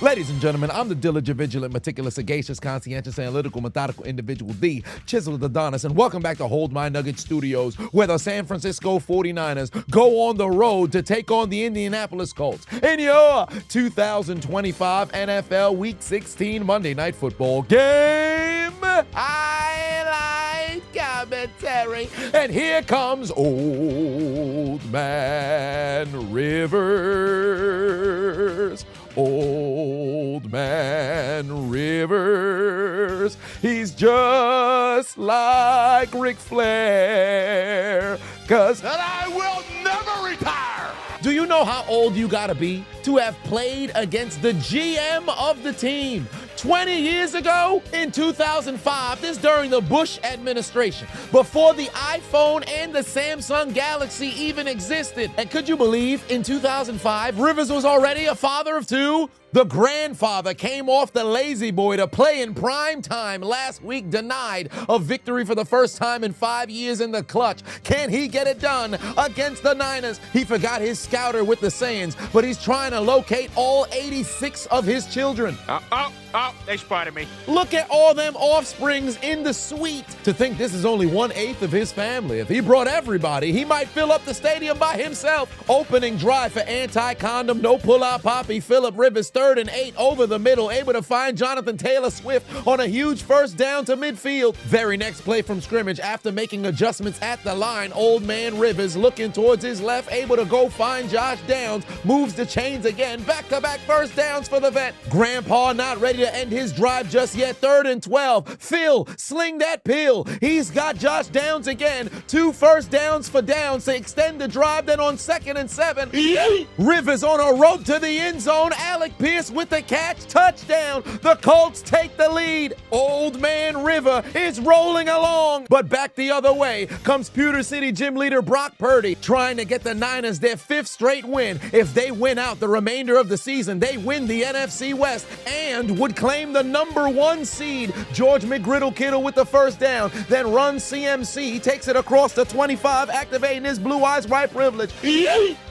Ladies and gentlemen, I'm the diligent, vigilant, meticulous, sagacious, conscientious, analytical, methodical individual, the Chiseled Adonis, and welcome back to Hold My Nugget Studios, where the San Francisco 49ers go on the road to take on the Indianapolis Colts in your 2025 NFL Week 16 Monday Night Football game. Highlight commentary, and here comes Old Man Rivers. Old Man Rivers, he's just like Ric Flair, and I will never retire. Do you know how old you gotta be to have played against the GM of the team? 20 years ago, in 2005, this during the Bush administration, before the iPhone and the Samsung Galaxy even existed. And could you believe, in 2005, Rivers was already a father of two? The grandfather came off the lazy boy to play in Primetime last week, denied a victory for the first time in 5 years in the clutch. Can he get it done against the Niners? He forgot his scouter with the Sands, but he's trying to locate all 86 of his children. They spotted me. Look at all them offsprings in the suite. To think this is only 1/8 of his family. If he brought everybody, he might fill up the stadium by himself. Opening drive for anti-condom, no pull-out poppy, Phillip Rivers, 3rd and 8 over the middle, able to find Jonathan Taylor Swift on a huge first down to midfield. Very next play from scrimmage, after making adjustments at the line, Old Man Rivers looking towards his left, able to go find Josh Downs, moves the chains again, back-to-back first downs for the vet. Grandpa not ready to end his drive just yet, 3rd and 12. Phil, sling that pill. He's got Josh Downs again. 2 first downs for Downs to extend the drive. Then on 2nd and 7, Rivers on a rope to the end zone. Alec Pierce with the catch. Touchdown. The Colts take the lead. Old Man River is rolling along. But back the other way comes Pewter City gym leader Brock Purdy, trying to get the Niners their 5th straight win. If they win out the remainder of the season, they win the NFC West and would claim the number 1 seed. George McGriddle-Kittle with the first down, then runs CMC. He takes it across the 25, activating his blue eyes white privilege.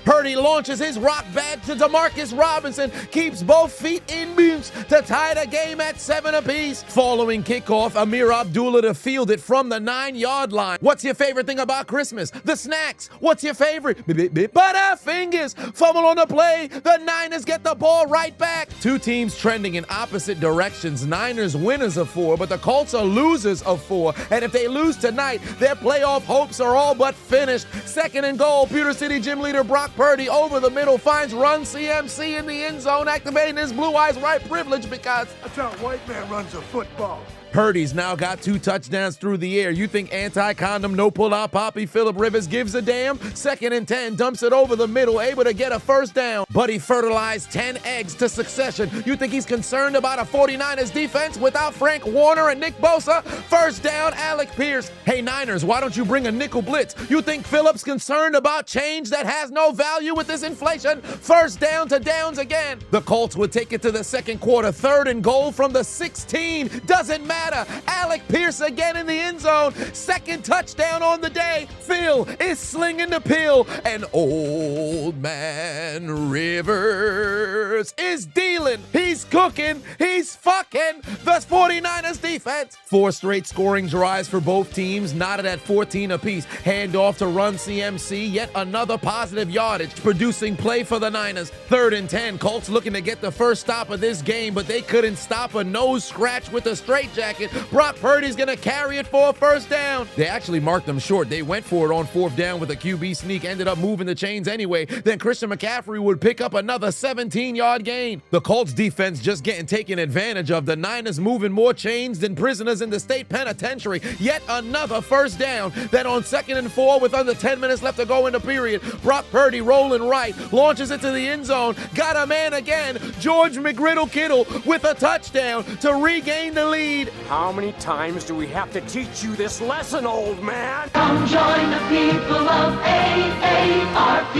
Purdy launches his rock back to Demarcus Robinson, keeps both feet in boots to tie the game at 7 apiece. Following kickoff, Amir Abdullah to field it from the 9-yard line. What's your favorite thing about Christmas? The snacks. What's your favorite? Butterfingers. Fumble on the play. The Niners get the ball right back. Two teams trending in opposite directions. Niners winners of 4, but the Colts are losers of 4. And if they lose tonight, their playoff hopes are all but finished. 2nd and goal. Pewter City gym leader Brock Purdy over the middle finds Run CMC in the end zone, activating his blue eyes right privilege because that's how a white man runs a football. Purdy's now got 2 touchdowns through the air. You think anti-condom, no pull-out poppy Phillip Rivers gives a damn? 2nd and 10, dumps it over the middle, able to get a first down. But he fertilized 10 eggs to succession. You think he's concerned about a 49ers defense without Frank Warner and Nick Bosa? First down, Alec Pierce. Hey, Niners, why don't you bring a nickel blitz? You think Phillip's concerned about change that has no value with this inflation? First down to Downs again. The Colts would take it to the 2nd quarter, 3rd and goal from the 16. Doesn't matter. Alec Pierce again in the end zone. 2nd touchdown on the day. Phil is slinging the pill. And Old Man Rivers is dealing. He's cooking. He's fucking the 49ers defense. 4 straight scoring drives for both teams, knotted at 14 apiece. Handoff to Run CMC. Yet another positive yardage, producing play for the Niners. 3rd and 10. Colts looking to get the first stop of this game, but they couldn't stop a nose scratch with a straitjacket. Brock Purdy's gonna carry it for a first down. They actually marked them short. They went for it on 4th down with a QB sneak, ended up moving the chains anyway. Then Christian McCaffrey would pick up another 17-yard gain. The Colts defense just getting taken advantage of. The Niners moving more chains than prisoners in the state penitentiary. Yet another first down. Then on 2nd and 4 with under 10 minutes left to go in the period, Brock Purdy rolling right, launches it to the end zone, got a man again, George McGriddle-Kittle with a touchdown to regain the lead. How many times do we have to teach you this lesson, old man? Come join the people of AARP.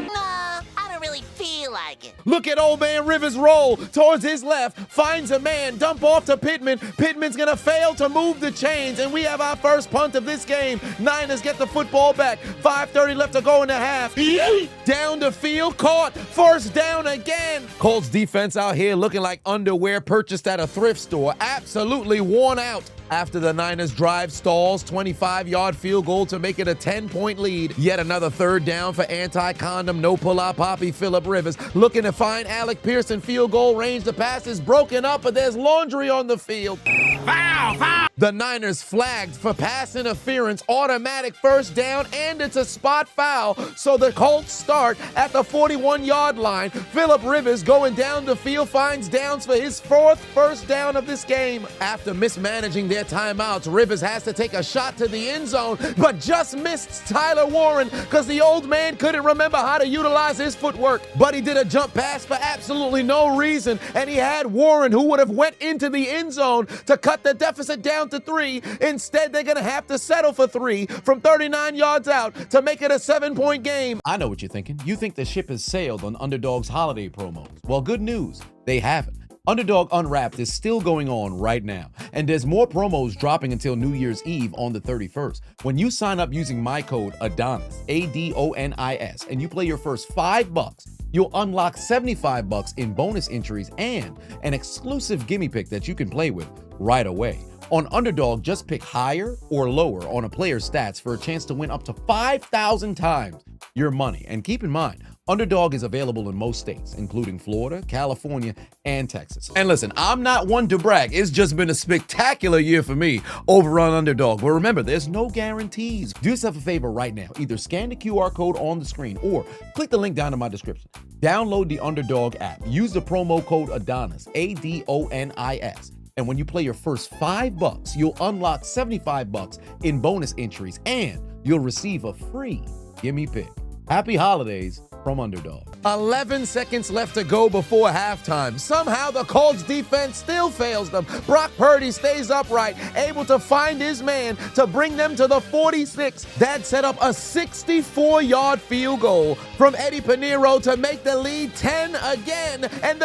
Nah, I don't really feel like it. Look at old man Rivers roll towards his left, finds a man, dump off to Pittman. Pittman's gonna fail to move the chains, and we have our first punt of this game. Niners get the football back. 5:30 left to go in the half. Down the field, caught. First down again. Colts defense out here looking like underwear purchased at a thrift store. Absolutely worn out. After the Niners drive stalls, 25-yard field goal to make it a 10-point lead. Yet another third down for anti-condom, no pull-out poppy Phillip Rivers. Looking to find Alec Pearson, field goal range. The pass is broken up, but there's laundry on the field. Foul, foul. The Niners flagged for pass interference, automatic first down, and it's a spot foul. So the Colts start at the 41-yard line. Phillip Rivers going down the field finds downs for his fourth first down of this game. After mismanaging their timeouts, Rivers has to take a shot to the end zone, but just missed Tyler Warren because the old man couldn't remember how to utilize his footwork. But he did a jump pass for absolutely no reason, and he had Warren, who would have went into the end zone to cut the deficit down to 3. Instead, they're going to have to settle for 3 from 39 yards out to make it a 7-point game. I know what you're thinking. You think the ship has sailed on Underdog's holiday promos. Well, good news. They haven't. Underdog Unwrapped is still going on right now, and there's more promos dropping until New Year's Eve on the 31st. When you sign up using my code Adonis, Adonis, and you play your first $5, you'll unlock $75 in bonus entries and an exclusive gimme pick that you can play with right away. On Underdog, just pick higher or lower on a player's stats for a chance to win up to 5,000 times your money. And keep in mind, Underdog is available in most states, including Florida, California, and Texas. And listen, I'm not one to brag. It's just been a spectacular year for me over on Underdog. But remember, there's no guarantees. Do yourself a favor right now. Either scan the QR code on the screen or click the link down in my description. Download the Underdog app. Use the promo code Adonis, Adonis. And when you play your first $5, you'll unlock $75 in bonus entries, and you'll receive a free gimme pick. Happy holidays from Underdog. 11 seconds left to go before halftime. Somehow the Colts defense still fails them. Brock Purdy stays upright, able to find his man to bring them to the 46. That set up a 64-yard field goal from Eddie Pinheiro to make the lead 10 again. And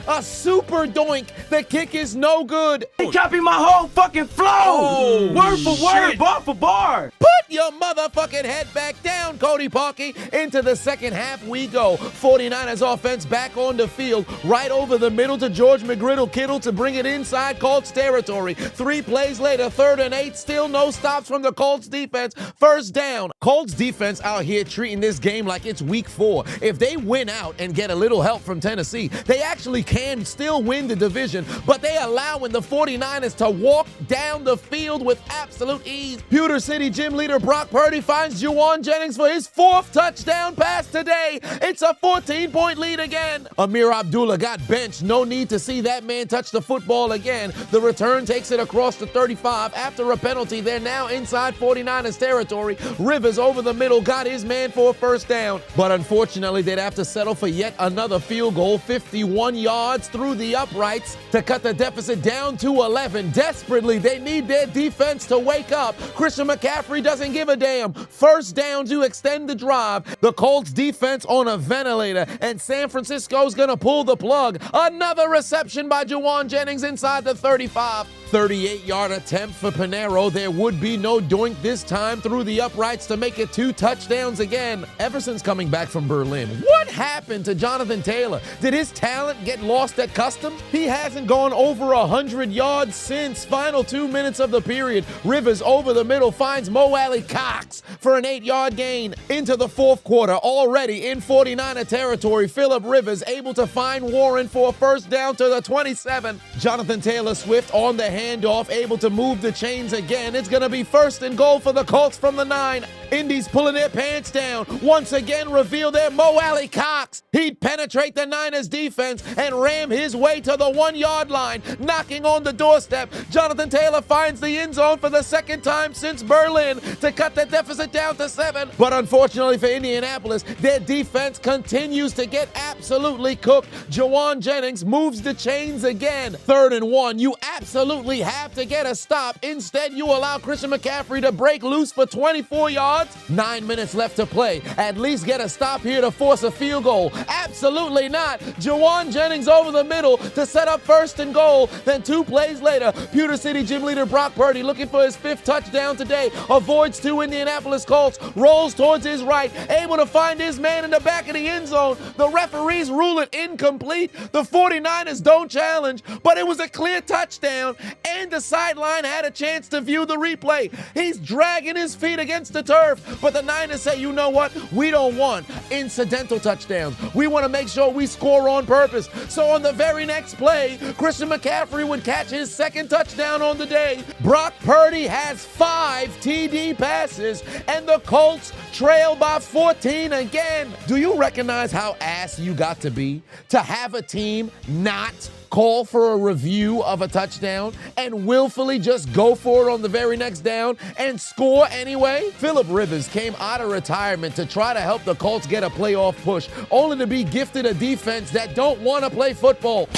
a super doink. The kick is no good. He copied my whole fucking flow. Word for word, bar for bar. Put your motherfucking head back down, Cody Parkey. Into the second half we go. 49ers offense back on the field. Right over the middle to George McGriddle Kittle to bring it inside Colts territory. 3 plays later, 3rd and 8. Still no stops from the Colts defense. First down. Colts defense out here treating this game like it's week 4. If they win out and get a little help from Tennessee, they actually can still win the division, but they allowing the 49ers to walk down the field with absolute ease. Pewter City gym leader Brock Purdy finds Juwan Jennings for his 4th touchdown pass today. It's a 14-point lead again. Amir Abdullah got benched. No need to see that man touch the football again. The return takes it across the 35. After a penalty, they're now inside 49ers territory. Rivers over the middle got his man for a first down, but unfortunately they'd have to settle for yet another field goal, 51 yards through the uprights to cut the deficit down to 11. Desperately, they need their defense to wake up. Christian McCaffrey doesn't give a damn. First down to extend the drive. The Colts defense on a ventilator, and San Francisco's gonna pull the plug. Another reception by Juwan Jennings inside the 35. 38-yard attempt for Pinheiro. There would be no doink this time through the uprights to make it 2 touchdowns again. Everson's coming back from Berlin. What happened to Jonathan Taylor? Did his talent get lost at customs? He hasn't gone over 100 yards since. Final 2 minutes of the period. Rivers over the middle finds Mo Alley Cox for an 8-yard gain. Into the 4th quarter, already in 49er territory, Phillip Rivers able to find Warren for a first down to the 27. Jonathan Taylor Swift on the handoff, able to move the chains again. It's going to be 1st and goal for the Colts from the 9. Indies pulling their pants down. Once again reveal their Mo Alley Cox. He'd penetrate the Niners defense and ram his way to the 1-yard line. Knocking on the doorstep, Jonathan Taylor finds the end zone for the 2nd time since Berlin to cut the deficit down to 7. But unfortunately for Indianapolis, their defense continues to get absolutely cooked. Juwan Jennings moves the chains again. 3rd and 1. You absolutely absolutely have to get a stop. Instead, you allow Christian McCaffrey to break loose for 24 yards. 9 minutes left to play. At least get a stop here to force a field goal. Absolutely not. Jawan Jennings over the middle to set up 1st and goal. Then 2 plays later, Pewter City gym leader Brock Purdy, looking for his 5th touchdown today, avoids 2 Indianapolis Colts, rolls towards his right, able to find his man in the back of the end zone. The referees rule it incomplete. The 49ers don't challenge, but it was a clear touchdown, and the sideline had a chance to view the replay. He's dragging his feet against the turf, but the Niners say, you know what? We don't want incidental touchdowns. We want to make sure we score on purpose. So on the very next play, Christian McCaffrey would catch his 2nd touchdown on the day. Brock Purdy has 5 TD passes, and the Colts trail by 14 again. Do you recognize how ass you got to be to have a team not call for a review of a touchdown and willfully just go for it on the very next down and score anyway? Phillip Rivers came out of retirement to try to help the Colts get a playoff push, only to be gifted a defense that don't want to play football.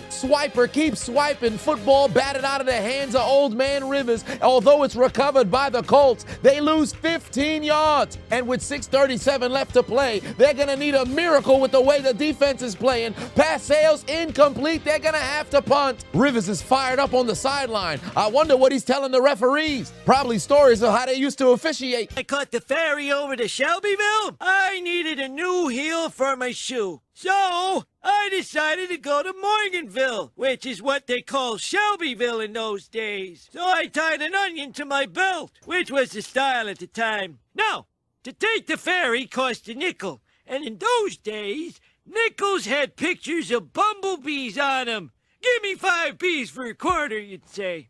Swiper keeps swiping. Football batted out of the hands of old man Rivers. Although it's recovered by the Colts, they lose 15 yards. And with 6:37 left to play, they're going to need a miracle with the way the defense is playing. Pass sales incomplete. They're going to have to punt. Rivers is fired up on the sideline. I wonder what he's telling the referees. Probably stories of how they used to officiate. I caught the ferry over to Shelbyville. I needed a new heel for my shoe. So, I decided to go to Morganville, which is what they call Shelbyville in those days. So I tied an onion to my belt, which was the style at the time. Now, to take the ferry cost a nickel, and in those days, nickels had pictures of bumblebees on them. Give me 5 B's for a quarter, you'd say.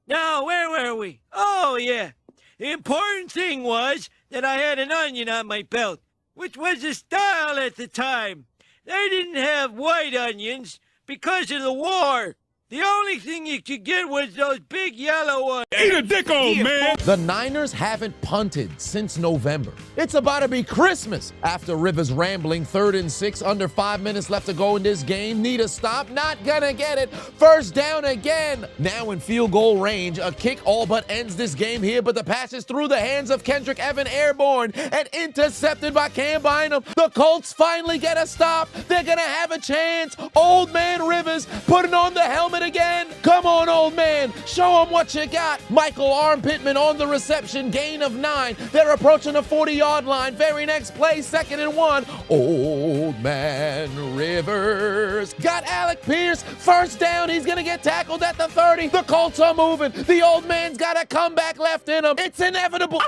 Now, where were we? Oh, yeah. The important thing was that I had an onion on my belt, which was the style at the time. They didn't have white onions because of the war. The only thing you could get was those big yellow ones. Eat a dick, old man! The Niners haven't punted since November. It's about to be Christmas. After Rivers rambling, 3rd and 6, under 5 minutes left to go in this game. Need a stop, not gonna get it. 1st down again. Now in field goal range, a kick all but ends this game here, but the pass is through the hands of Kendrick Evan, airborne and intercepted by Cam Bynum. The Colts finally get a stop. They're gonna have a chance. Old man Rivers putting on the helmet again. Come on, old man. Show him what you got. Michael Arm Pittman on the reception, gain of 9. They're approaching the 40-yard line. Very next play, 2nd and 1. Old man Rivers got Alec Pierce. 1st down. He's going to get tackled at the 30. The Colts are moving. The old man's got a comeback left in him. It's inevitable.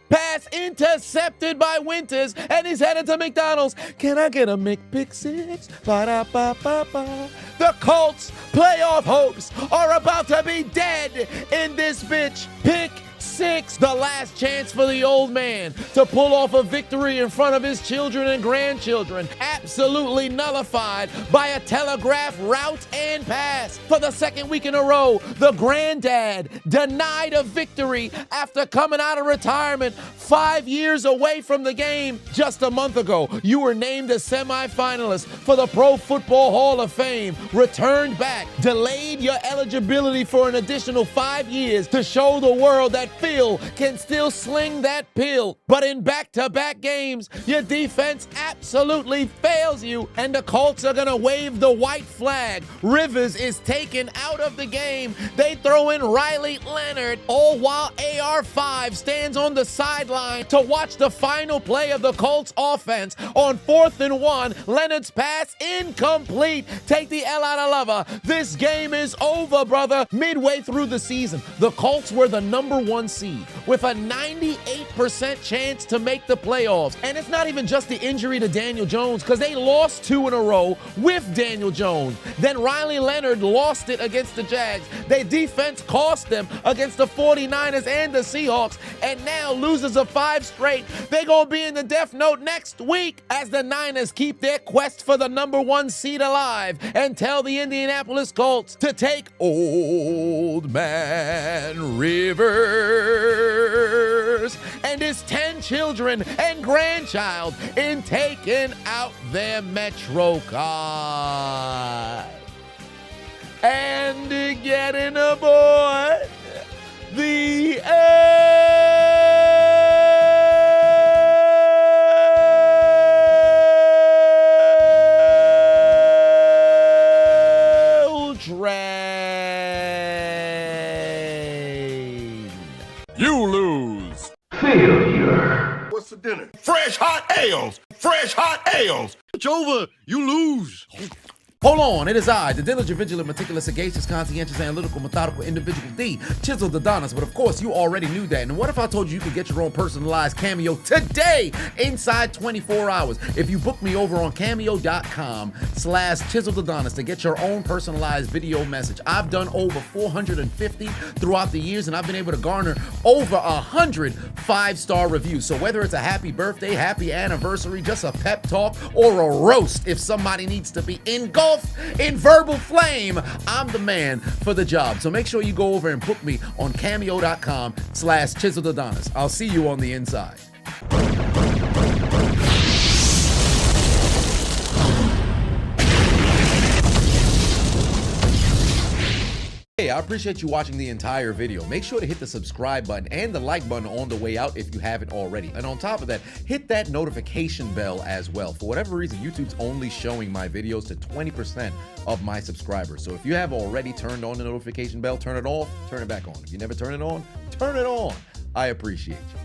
Pass intercepted by Winters, and he's headed to McDonald's. Can I get a McPick-6? Ba-da-ba-ba-ba. The Colts' playoff hopes are about to be dead in this bitch. Pick 6, the last chance for the old man to pull off a victory in front of his children and grandchildren. Absolutely nullified by a telegraph route and pass. For the 2nd week in a row, the granddad denied a victory after coming out of retirement 5 years away from the game. Just a month ago, you were named a semifinalist for the Pro Football Hall of Fame, returned back, delayed your eligibility for an additional 5 years to show the world that Phil can still sling that pill. But in back-to-back games, your defense absolutely fails you, and the Colts are going to wave the white flag. Rivers is taken out of the game. They throw in Riley Leonard, all while AR5 stands on the sideline to watch the final play of the Colts offense. On 4th and 1, Leonard's pass incomplete. Take the L out of lover. This game is over, brother. Midway through the season, the Colts were the number 1 seed with a 98% chance to make the playoffs. And it's not even just the injury to Daniel Jones, because they lost 2 in a row with Daniel Jones. Then Riley Leonard lost it against the Jags. Their defense cost them against the 49ers and the Seahawks, and now loses of 5 straight. They're going to be in the death note next week as the Niners keep their quest for the number 1 seed alive and tell the Indianapolis Colts to take old man Rivers and his 10 children and grandchild in taking out their Metro card. and getting aboard the L train. You lose. Failure. What's for dinner? Fresh hot ales. Fresh hot ales. It's over. You lose. Hold on, it is I, the diligent, vigilant, meticulous, sagacious, conscientious, analytical, methodical individual D, Chiseled Adonis. But of course, you already knew that. And what if I told you you could get your own personalized cameo today inside 24 hours? If you book me over on cameo.com/Chiseled Adonis to get your own personalized video message. I've done over 450 throughout the years, and I've been able to garner over 100 5-star reviews. So whether it's a happy birthday, happy anniversary, just a pep talk, or a roast, if somebody needs to be engulfed in verbal flame, I'm the man for the job. So make sure you go over and book me on cameo.com/Chiseled Adonis. I'll see you on the inside. Hey, I appreciate you watching the entire video. Make sure to hit the subscribe button and the like button on the way out if you haven't already. And on top of that, hit that notification bell as well. For whatever reason, YouTube's only showing my videos to 20% of my subscribers. So if you have already turned on the notification bell, turn it off, turn it back on. If you never turn it on, turn it on. I appreciate you.